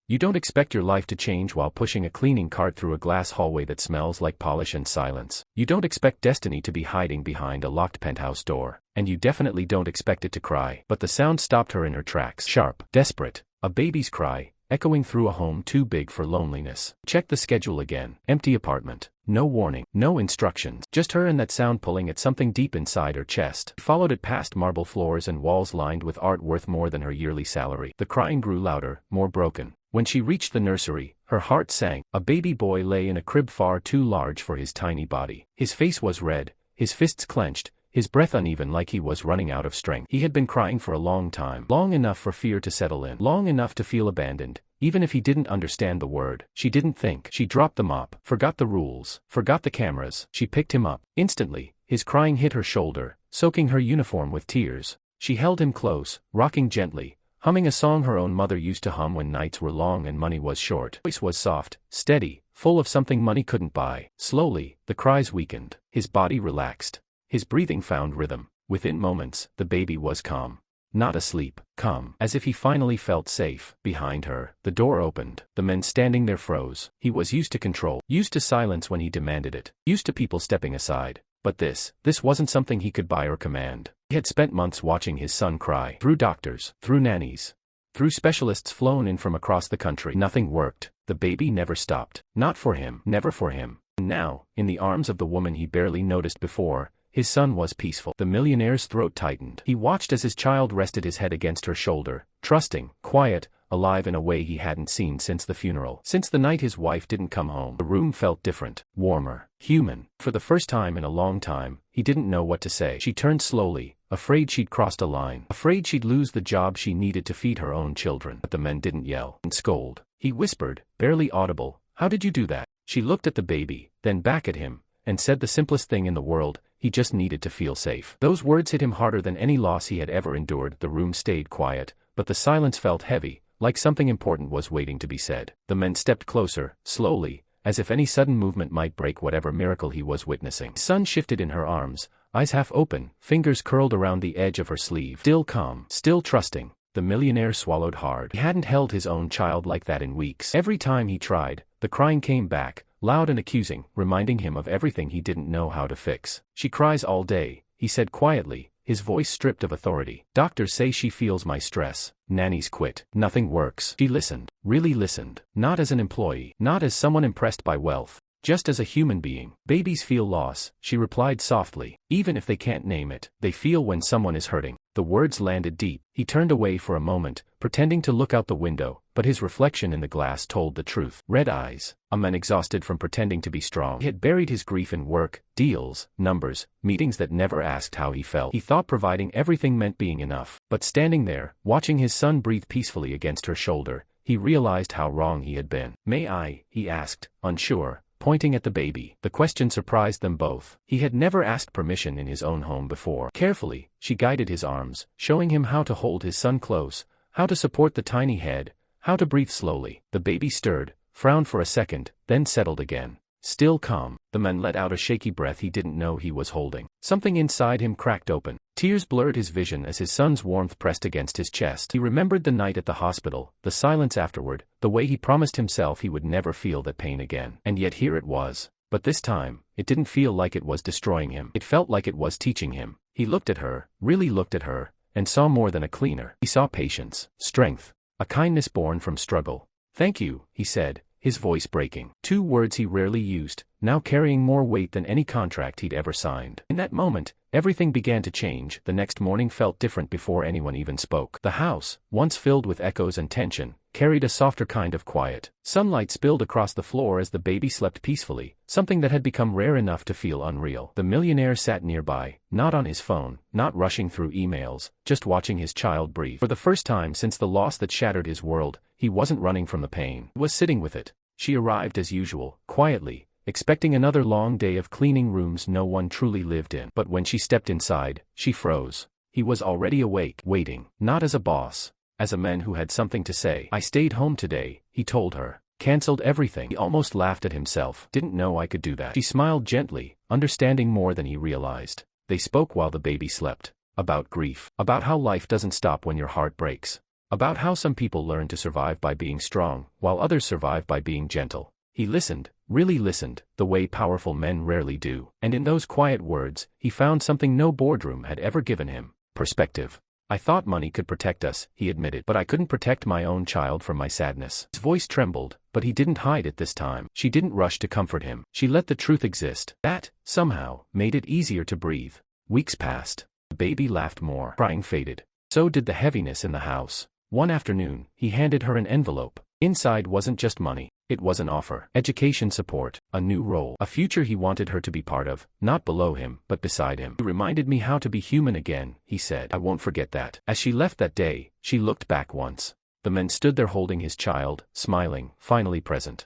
You don't expect your life to change while pushing a cleaning cart through a glass hallway that smells like polish and silence. You don't expect destiny to be hiding behind a locked penthouse door. And you definitely don't expect it to cry. But the sound stopped her in her tracks. Sharp, desperate, a baby's cry, echoing through a home too big for loneliness. Check the schedule again. Empty apartment. No warning, no instructions. Just her and that sound pulling at something deep inside her chest. She followed it past marble floors and walls lined with art worth more than her yearly salary. The crying grew louder, more broken. When she reached the nursery, her heart sank. A baby boy lay in a crib far too large for his tiny body. His face was red, his fists clenched, his breath uneven like he was running out of strength. He had been crying for a long time. Long enough for fear to settle in. Long enough to feel abandoned, even if he didn't understand the word. She didn't think. She dropped the mop, forgot the rules, forgot the cameras. She picked him up. Instantly, his crying hit her shoulder, soaking her uniform with tears. She held him close, rocking gently, humming a song her own mother used to hum when nights were long and money was short. Her voice was soft, steady, full of something money couldn't buy. Slowly, the cries weakened. His body relaxed. His breathing found rhythm. Within moments, the baby was calm. Not asleep, calm. As if he finally felt safe. Behind her, the door opened. The men standing there froze. He was used to control, used to silence when he demanded it, used to people stepping aside. But this wasn't something he could buy or command. He had spent months watching his son cry. Through doctors, through nannies, through specialists flown in from across the country. Nothing worked. The baby never stopped. Not for him. Never for him. And now, in the arms of the woman he barely noticed before, his son was peaceful. The millionaire's throat tightened. He watched as his child rested his head against her shoulder, trusting, quiet, alive in a way he hadn't seen since the funeral. Since the night his wife didn't come home. The room felt different, warmer, human. For the first time in a long time, he didn't know what to say. She turned slowly, afraid she'd crossed a line, afraid she'd lose the job she needed to feed her own children. But the men didn't yell and scold. He whispered, barely audible, "How did you do that?" She looked at the baby, then back at him, and said the simplest thing in the world: he just needed to feel safe. Those words hit him harder than any loss he had ever endured. The room stayed quiet, but the silence felt heavy, like something important was waiting to be said. The men stepped closer, slowly, as if any sudden movement might break whatever miracle he was witnessing. His son shifted in her arms, eyes half open, fingers curled around the edge of her sleeve. Still calm, still trusting. The millionaire swallowed hard. He hadn't held his own child like that in weeks. Every time he tried, the crying came back, loud and accusing, reminding him of everything he didn't know how to fix. "She cries all day," he said quietly, his voice stripped of authority. "Doctors say she feels my stress. Nannies quit. Nothing works." She listened, really listened, not as an employee, not as someone impressed by wealth, just as a human being. "Babies feel loss," she replied softly. "Even if they can't name it, they feel when someone is hurting." The words landed deep. He turned away for a moment, pretending to look out the window, but his reflection in the glass told the truth. Red eyes, a man exhausted from pretending to be strong. He had buried his grief in work, deals, numbers, meetings that never asked how he felt. He thought providing everything meant being enough. But standing there, watching his son breathe peacefully against her shoulder, he realized how wrong he had been. "May I?" he asked, unsure, pointing at the baby. The question surprised them both. He had never asked permission in his own home before. Carefully, she guided his arms, showing him how to hold his son close, how to support the tiny head, how to breathe slowly. The baby stirred, frowned for a second, then settled again. Still calm, the man let out a shaky breath he didn't know he was holding. Something inside him cracked open. Tears blurred his vision as his son's warmth pressed against his chest. He remembered the night at the hospital, the silence afterward, the way he promised himself he would never feel that pain again. And yet here it was. But this time, it didn't feel like it was destroying him. It felt like it was teaching him. He looked at her, really looked at her, and saw more than a cleaner. He saw patience, strength, a kindness born from struggle. "Thank you," he said, his voice breaking. Two words he rarely used, now carrying more weight than any contract he'd ever signed. In that moment, everything began to change. The next morning felt different before anyone even spoke. The house, once filled with echoes and tension, carried a softer kind of quiet. Sunlight spilled across the floor as the baby slept peacefully, something that had become rare enough to feel unreal. The millionaire sat nearby, not on his phone, not rushing through emails, just watching his child breathe. For the first time since the loss that shattered his world, he wasn't running from the pain. He was sitting with it. She arrived as usual, quietly, expecting another long day of cleaning rooms no one truly lived in. But when she stepped inside, she froze. He was already awake, waiting, not as a boss, as a man who had something to say. "I stayed home today," he told her. "Canceled everything." He almost laughed at himself. "Didn't know I could do that." She smiled gently, understanding more than he realized. They spoke while the baby slept. About grief. About how life doesn't stop when your heart breaks. About how some people learn to survive by being strong, while others survive by being gentle. He listened, really listened, the way powerful men rarely do. And in those quiet words, he found something no boardroom had ever given him: perspective. I thought money could protect us, he admitted, but I couldn't protect my own child from my sadness. His voice trembled, but he didn't hide it this time. She didn't rush to comfort him. She let the truth exist. That, somehow, made it easier to breathe. Weeks passed. The baby laughed more. Crying faded. So did the heaviness in the house. One afternoon, he handed her an envelope. Inside wasn't just money. It was an offer. Education support, a new role, a future he wanted her to be part of, not below him, but beside him. You reminded me how to be human again, he said. I won't forget that. As she left that day, she looked back once. The men stood there holding his child, smiling, finally present.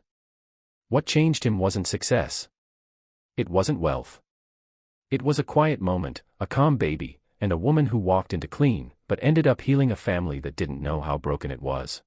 What changed him wasn't success. It wasn't wealth. It was a quiet moment, a calm baby, and a woman who walked into clean, but ended up healing a family that didn't know how broken it was.